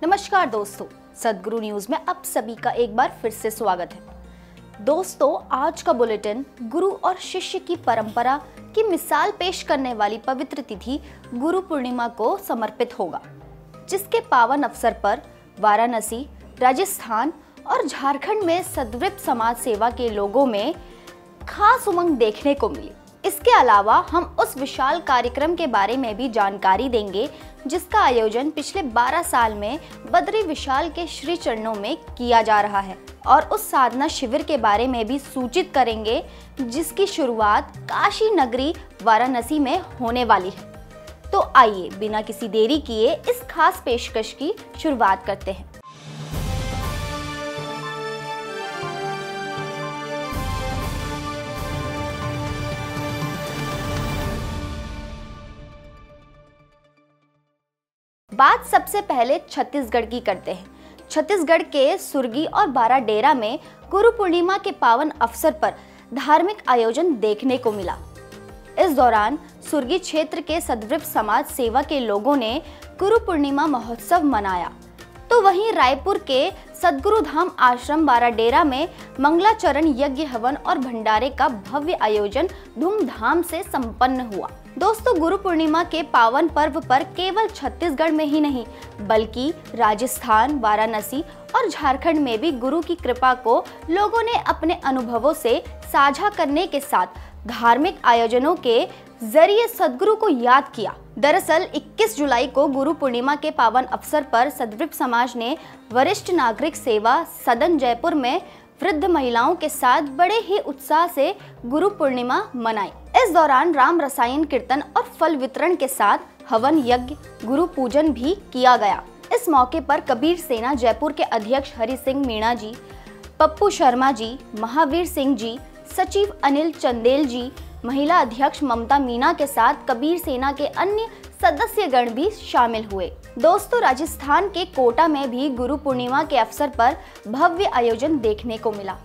नमस्कार दोस्तों, सद्गुरु न्यूज में आप सभी का एक बार फिर से स्वागत है। दोस्तों, आज का बुलेटिन गुरु और शिष्य की परंपरा की मिसाल पेश करने वाली पवित्र तिथि गुरु पूर्णिमा को समर्पित होगा, जिसके पावन अवसर पर वाराणसी, राजस्थान और झारखंड में सद्वृत्त समाज सेवा के लोगों में खास उमंग देखने को मिली। इसके अलावा हम उस विशाल कार्यक्रम के बारे में भी जानकारी देंगे जिसका आयोजन पिछले 12 साल में बद्री विशाल के श्री चरणों में किया जा रहा है, और उस साधना शिविर के बारे में भी सूचित करेंगे जिसकी शुरुआत काशी नगरी वाराणसी में होने वाली है। तो आइए बिना किसी देरी किए इस खास पेशकश की शुरुआत करते हैं। बात सबसे पहले छत्तीसगढ़ की करते हैं। छत्तीसगढ़ के सुरगी और बाराडेरा में गुरु पूर्णिमा के पावन अवसर पर धार्मिक आयोजन देखने को मिला। इस दौरान सुरगी क्षेत्र के सद्वृत्त समाज सेवा के लोगों ने गुरु पूर्णिमा महोत्सव मनाया, तो वहीं रायपुर के सद्गुरु धाम आश्रम बाराडेरा में मंगलाचरण यज्ञ हवन और भंडारे का भव्य आयोजन धूमधाम से संपन्न हुआ। दोस्तों, गुरु पूर्णिमा के पावन पर्व पर केवल छत्तीसगढ़ में ही नहीं बल्कि राजस्थान, वाराणसी और झारखंड में भी गुरु की कृपा को लोगों ने अपने अनुभवों से साझा करने के साथ धार्मिक आयोजनों के जरिए सद्गुरु को याद किया। दरअसल 21 जुलाई को गुरु पूर्णिमा के पावन अवसर पर सद्वृत्त समाज ने वरिष्ठ नागरिक सेवा सदन जयपुर में वृद्ध महिलाओं के साथ बड़े ही उत्साह से गुरु पूर्णिमा मनाई। इस दौरान राम रसायन कीर्तन और फल वितरण के साथ हवन यज्ञ, गुरु पूजन भी किया गया। इस मौके पर कबीर सेना जयपुर के अध्यक्ष हरि सिंह मीणा जी, पप्पू शर्मा जी, महावीर सिंह जी, सचिव अनिल चंदेल जी, महिला अध्यक्ष ममता मीना के साथ कबीर सेना के अन्य सदस्यगण भी शामिल हुए। दोस्तों, राजस्थान के कोटा में भी गुरु पूर्णिमा के अवसर पर भव्य आयोजन देखने को मिला।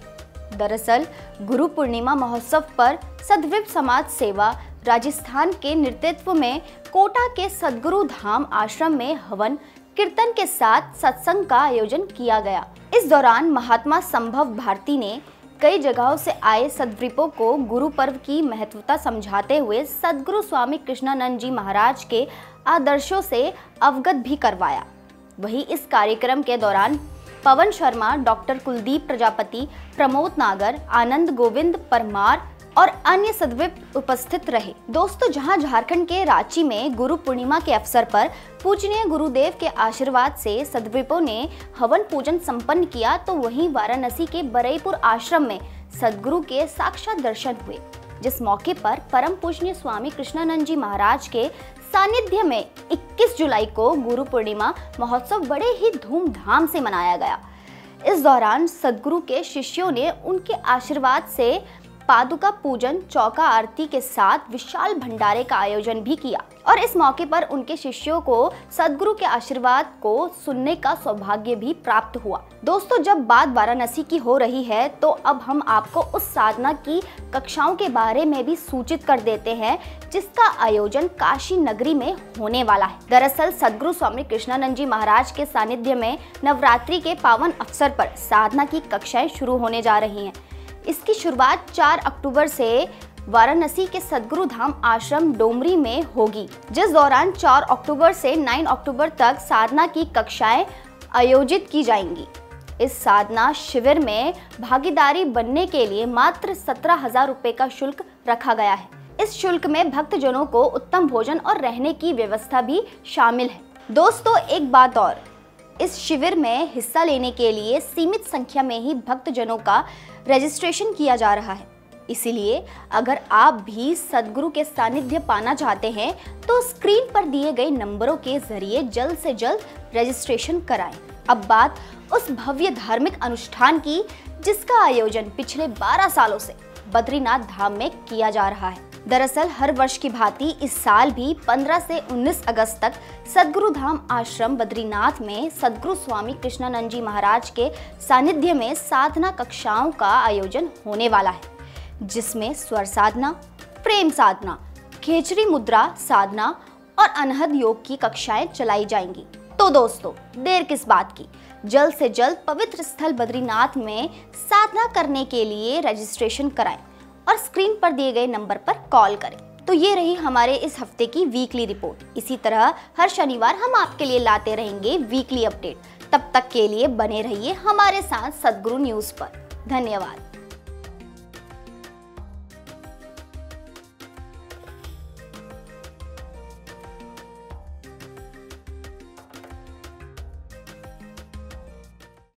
दरअसल गुरु पूर्णिमा महोत्सव पर सद्वृत्त समाज सेवा राजस्थान के नेतृत्व में कोटा के सद्गुरु धाम आश्रम में हवन कीर्तन के साथ सत्संग का आयोजन किया गया। इस दौरान महात्मा संभव भारती ने कई जगहों से आए सद्वृत्तों को गुरु पर्व की महत्वता समझाते हुए सद्गुरु स्वामी कृष्णानंद जी महाराज के आदर्शों से अवगत भी करवाया। वहीं इस कार्यक्रम के दौरान पवन शर्मा, डॉक्टर कुलदीप प्रजापति, प्रमोद नागर, आनंद गोविंद परमार और अन्य सद्वृत्त उपस्थित रहे। दोस्तों, जहां झारखंड के रांची में गुरु पूर्णिमा के अवसर पर पूजनीय गुरुदेव के आशीर्वाद से सद्वृत्तों ने हवन पूजन संपन्न किया, तो वहीं वाराणसी के बरईपुर आश्रम में सद्गुरु के साक्षात दर्शन हुए, जिस मौके पर परम पूजनीय स्वामी कृष्णानंद जी महाराज के सानिध्य में 21 जुलाई को गुरु पूर्णिमा महोत्सव बड़े ही धूमधाम से मनाया गया। इस दौरान सद्गुरु के शिष्यों ने उनके आशीर्वाद से पादुका पूजन, चौका आरती के साथ विशाल भंडारे का आयोजन भी किया, और इस मौके पर उनके शिष्यों को सद्गुरु के आशीर्वाद को सुनने का सौभाग्य भी प्राप्त हुआ। दोस्तों, जब बात वाराणसी की हो रही है तो अब हम आपको उस साधना की कक्षाओं के बारे में भी सूचित कर देते हैं जिसका आयोजन काशी नगरी में होने वाला है। दरअसल सद्गुरु स्वामी कृष्णानंद जी महाराज के सानिध्य में नवरात्रि के पावन अवसर पर साधना की कक्षाएं शुरू होने जा रही हैं। इसकी शुरुआत 4 अक्टूबर से वाराणसी के सद्गुरु धाम आश्रम डोमरी में होगी, जिस दौरान 4 अक्टूबर से 9 अक्टूबर तक साधना की कक्षाएं आयोजित की जाएंगी। इस साधना शिविर में भागीदारी बनने के लिए मात्र 17,000 रुपए का शुल्क रखा गया है। इस शुल्क में भक्तजनों को उत्तम भोजन और रहने की व्यवस्था भी शामिल है। दोस्तों, एक बात और, इस शिविर में हिस्सा लेने के लिए सीमित संख्या में ही भक्तजनों का रजिस्ट्रेशन किया जा रहा है। इसीलिए अगर आप भी सद्गुरु के सानिध्य पाना चाहते हैं तो स्क्रीन पर दिए गए नंबरों के जरिए जल्द से जल्द रजिस्ट्रेशन कराएं। अब बात उस भव्य धार्मिक अनुष्ठान की जिसका आयोजन पिछले 12 सालों से बद्रीनाथ धाम में किया जा रहा है। दरअसल हर वर्ष की भांति इस साल भी 15 से 19 अगस्त तक सद्गुरु धाम आश्रम बद्रीनाथ में सद्गुरु स्वामी कृष्णानंद जी महाराज के सानिध्य में साधना कक्षाओं का आयोजन होने वाला है, जिसमें स्वर साधना, प्रेम साधना, खेचरी मुद्रा साधना और अनहद योग की कक्षाएं चलाई जाएंगी। तो तो दोस्तों, देर किस बात की, जल्द से जल्द पवित्र स्थल बद्रीनाथ में साधना करने के लिए रजिस्ट्रेशन कराएं और स्क्रीन पर दिए गए नंबर पर कॉल करें। तो ये रही हमारे इस हफ्ते की वीकली रिपोर्ट। इसी तरह हर शनिवार हम आपके लिए लाते रहेंगे वीकली अपडेट। तब तक के लिए बने रहिए हमारे साथ सद्गुरु न्यूज़ पर। धन्यवाद।